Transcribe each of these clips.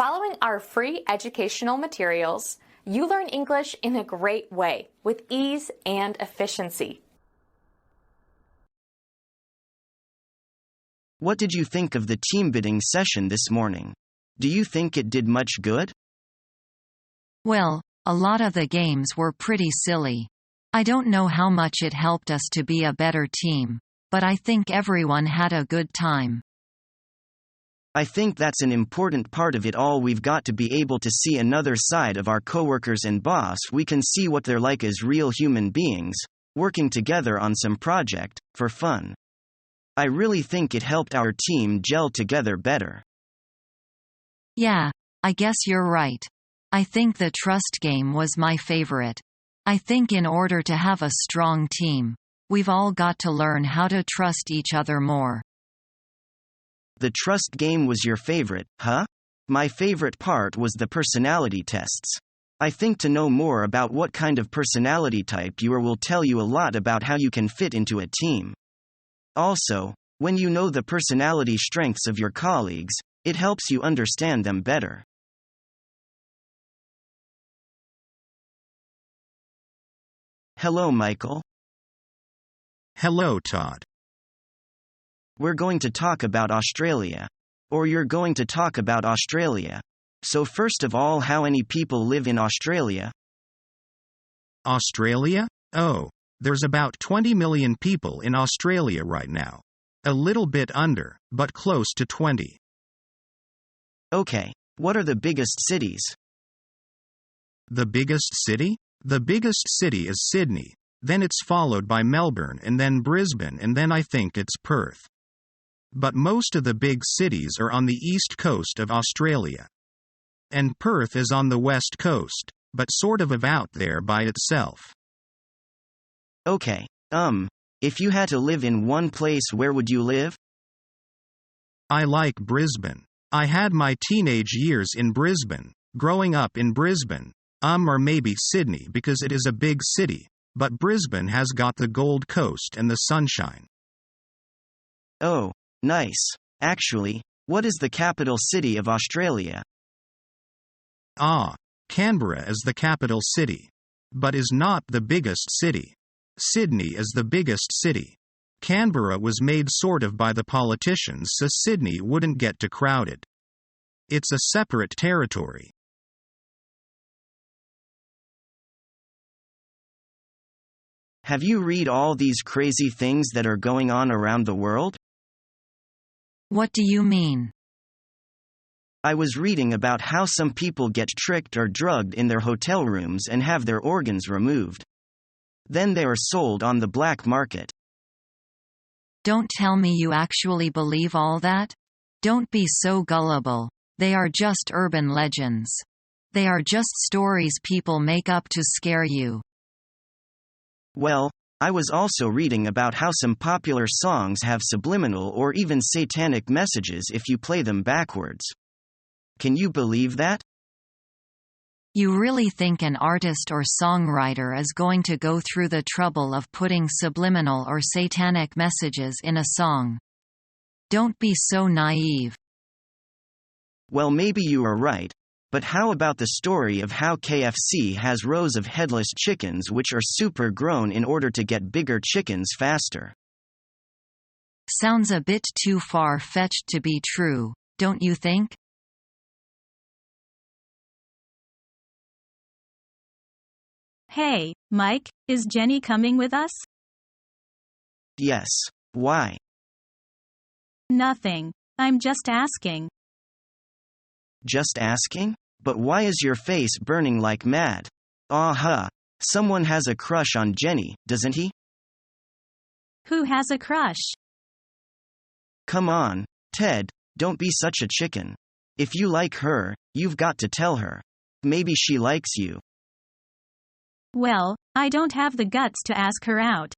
Following our free educational materials, you learn English in a great way with ease and efficiency. What did you think of the team bidding session this morning? Do you think it did much good? Well, a lot of the games were pretty silly. I don't know how much it helped us to be a better team, but I think everyone had a good time. I think that's an important part of it all. We've got to be able to see another side of our coworkers and boss. We can see what they're like as real human beings, working together on some project, for fun. I really think it helped our team gel together better. Yeah, I guess you're right. I think the trust game was my favorite. I think in order to have a strong team, we've all got to learn how to trust each other more. The trust game was your favorite, huh? My favorite part was the personality tests. I think to know more about what kind of personality type you are will tell you a lot about how you can fit into a team. Also, when you know the personality strengths of your colleagues, it helps you understand them better. Hello, Michael. Hello, Todd. We're going to talk about Australia. Or you're going to talk about Australia. So first of all, how many people live in Australia? Australia? Oh, there's about 20 million people in Australia right now. A little bit under, but close to 20. Okay, what are the biggest cities? The biggest city? The biggest city is Sydney, then it's followed by Melbourne and then Brisbane and then I think it's Perth. But most of the big cities are on the east coast of Australia. And Perth is on the west coast, but sort of out there by itself. Okay, if you had to live in one place, where would you live? I like Brisbane. I had my teenage years in Brisbane, growing up in Brisbane, or maybe Sydney because it is a big city, but Brisbane has got the Gold Coast and the sunshine. Oh, nice. Actually, what is the capital city of Australia? Canberra is the capital city. But is not the biggest city. Sydney is the biggest city. Canberra was made sort of by the politicians so Sydney wouldn't get too crowded. It's a separate territory. Have you read all these crazy things that are going on around the world? What do you mean? I was reading about how some people get tricked or drugged in their hotel rooms and have their organs removed. Then they are sold on the black market. Don't tell me you actually believe all that? Don't be so gullible. They are just urban legends. They are just stories people make up to scare you. Well, I was also reading about how some popular songs have subliminal or even satanic messages if you play them backwards. Can you believe that? You really think an artist or songwriter is going to go through the trouble of putting subliminal or satanic messages in a song? Don't be so naive. Well, maybe you are right. But how about the story of how KFC has rows of headless chickens which are super grown in order to get bigger chickens faster? Sounds a bit too far-fetched to be true, don't you think? Hey, Mike, is Jenny coming with us? Yes. Why? Nothing. I'm just asking. Just asking? But why is your face burning like mad? Someone has a crush on Jenny, doesn't he? Who has a crush? Come on, Ted, don't be such a chicken. If you like her, you've got to tell her. Maybe she likes you. Well, I don't have the guts to ask her out.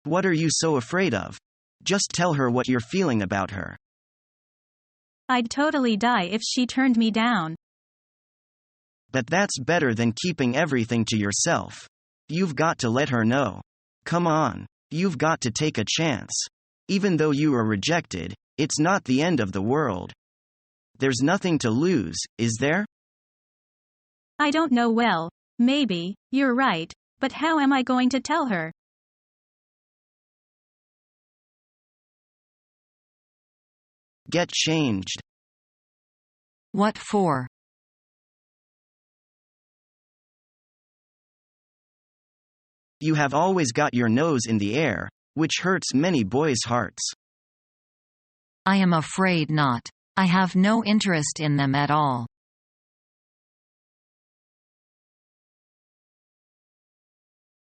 What are you so afraid of? Just tell her what you're feeling about her. I'd totally die if she turned me down. But that's better than keeping everything to yourself. You've got to let her know. Come on, you've got to take a chance. Even though you are rejected, it's not the end of the world. There's nothing to lose, is there? I don't know well, maybe, you're right, but how am I going to tell her? Get changed. What for? You have always got your nose in the air, which hurts many boys' hearts. I am afraid not. I have no interest in them at all.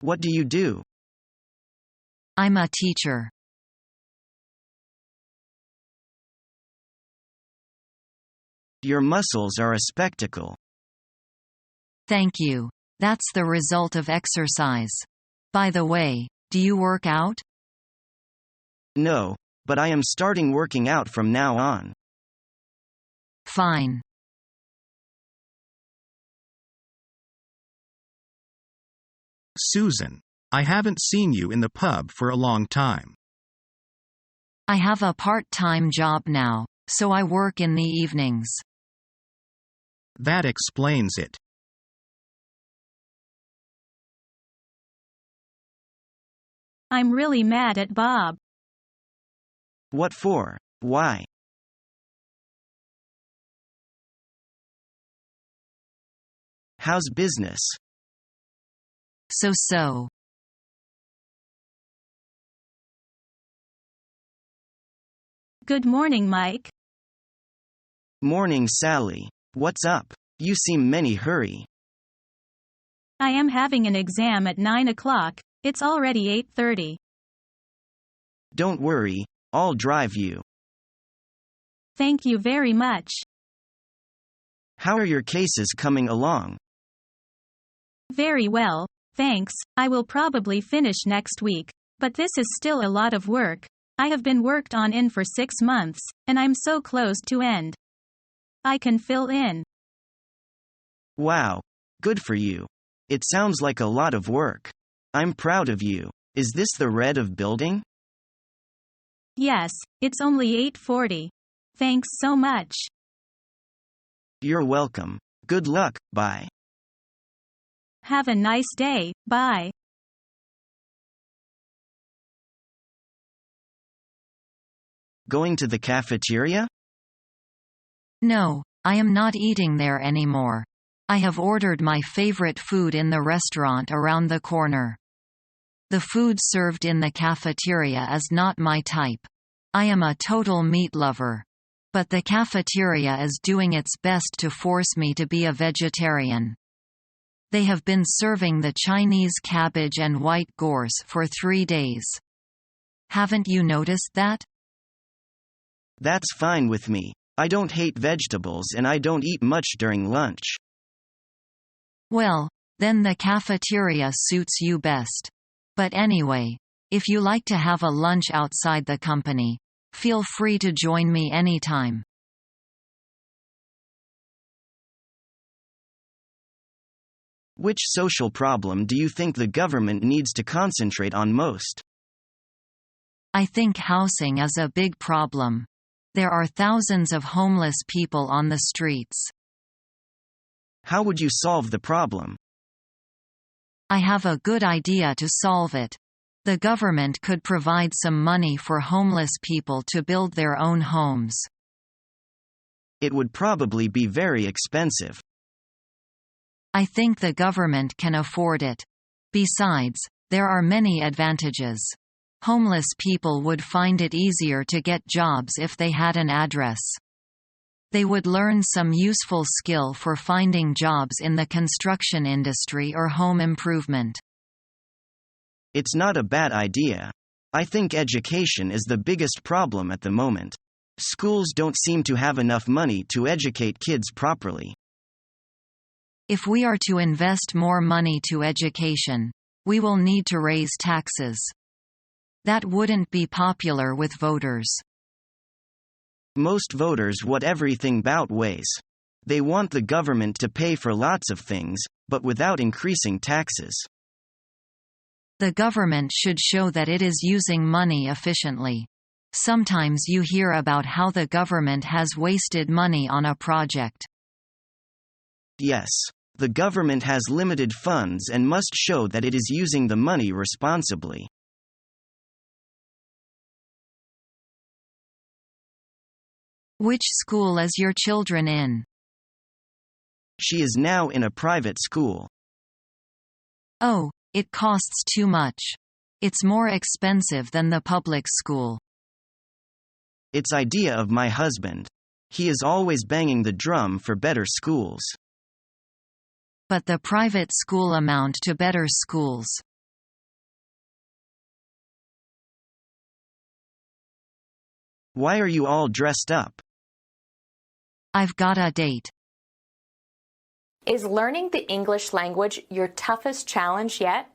What do you do? I'm a teacher. Your muscles are a spectacle. Thank you. That's the result of exercise. By the way, do you work out? No, but I am starting working out from now on. Fine. Susan, I haven't seen you in the pub for a long time. I have a part-time job now, so I work in the evenings. That explains it. I'm really mad at Bob. What for? Why? How's business? So. Good morning, Mike. Morning, Sally. What's up? You seem many hurry. I am having an exam at 9 o'clock, it's already 8:30. Don't worry, I'll drive you. Thank you very much. How are your cases coming along? Very well, thanks. I will probably finish next week, but this is still a lot of work. I have been worked on in for 6 months, and I'm so close to end. I can fill in. Wow, good for you. It sounds like a lot of work. I'm proud of you. Is this the red of building? Yes, it's only 8:40. Thanks so much. You're welcome. Good luck, bye. Have a nice day, bye. Going to the cafeteria? No, I am not eating there anymore. I have ordered my favorite food in the restaurant around the corner. The food served in the cafeteria is not my type. I am a total meat lover. But the cafeteria is doing its best to force me to be a vegetarian. They have been serving the Chinese cabbage and white gorse for 3 days. Haven't you noticed that? That's fine with me. I don't hate vegetables and I don't eat much during lunch. Well, then the cafeteria suits you best. But anyway, if you like to have a lunch outside the company, feel free to join me anytime. Which social problem do you think the government needs to concentrate on most? I think housing is a big problem. There are thousands of homeless people on the streets. How would you solve the problem? I have a good idea to solve it. The government could provide some money for homeless people to build their own homes. It would probably be very expensive. I think the government can afford it. Besides, there are many advantages. Homeless people would find it easier to get jobs if they had an address. They would learn some useful skill for finding jobs in the construction industry or home improvement. It's not a bad idea. I think education is the biggest problem at the moment. Schools don't seem to have enough money to educate kids properly. If we are to invest more money to education, we will need to raise taxes. That wouldn't be popular with voters. Most voters want everything both ways. They want the government to pay for lots of things, but without increasing taxes. The government should show that it is using money efficiently. Sometimes you hear about how the government has wasted money on a project. Yes. The government has limited funds and must show that it is using the money responsibly. Which school is your children in? She is now in a private school. Oh, it costs too much. It's more expensive than the public school. It's idea of my husband. He is always banging the drum for better schools. But the private school amount to better schools. Why are you all dressed up? I've got a date. Is learning the English language your toughest challenge yet?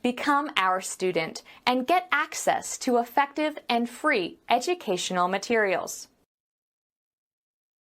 Become our student and get access to effective and free educational materials.